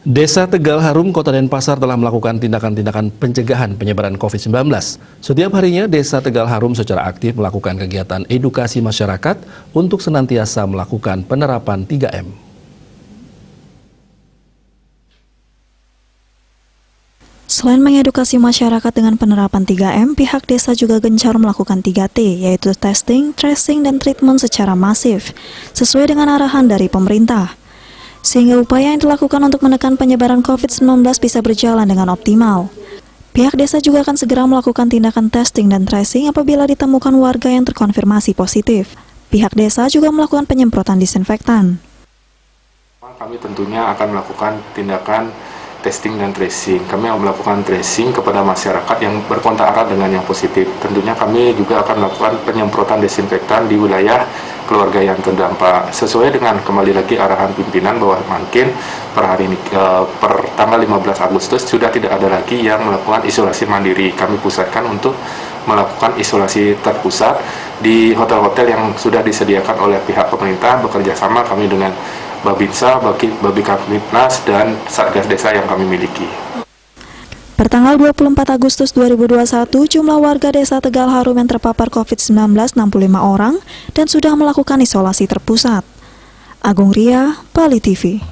Desa Tegal Harum, Kota Denpasar telah melakukan tindakan-tindakan pencegahan penyebaran COVID-19. Setiap harinya, Desa Tegal Harum secara aktif melakukan kegiatan edukasi masyarakat untuk senantiasa melakukan penerapan 3M. Selain mengedukasi masyarakat dengan penerapan 3M, pihak desa juga gencar melakukan 3T, yaitu testing, tracing, dan treatment secara masif, sesuai dengan arahan dari pemerintah. Sehingga upaya yang dilakukan untuk menekan penyebaran COVID-19 bisa berjalan dengan optimal. Pihak desa juga akan segera melakukan tindakan testing dan tracing apabila ditemukan warga yang terkonfirmasi positif. Pihak desa juga melakukan penyemprotan disinfektan. Kami tentunya akan melakukan tindakan testing dan tracing. Kami akan melakukan tracing kepada masyarakat yang berkontak erat dengan yang positif. Tentunya kami juga akan melakukan penyemprotan disinfektan di wilayah keluarga yang terdampak. Sesuai dengan kembali lagi arahan pimpinan bahwa mungkin per hari ini, per tanggal 15 Agustus sudah tidak ada lagi yang melakukan isolasi mandiri. Kami pusatkan untuk melakukan isolasi terpusat di hotel-hotel yang sudah disediakan oleh pihak pemerintah, bekerja sama kami dengan Babinsa, Babikapnipnas, dan Satgas Desa yang kami miliki. Pertanggal 24 Agustus 2021, jumlah warga Desa Tegal Harum yang terpapar COVID-19 65 orang dan sudah melakukan isolasi terpusat. Agung Ria, Bali TV.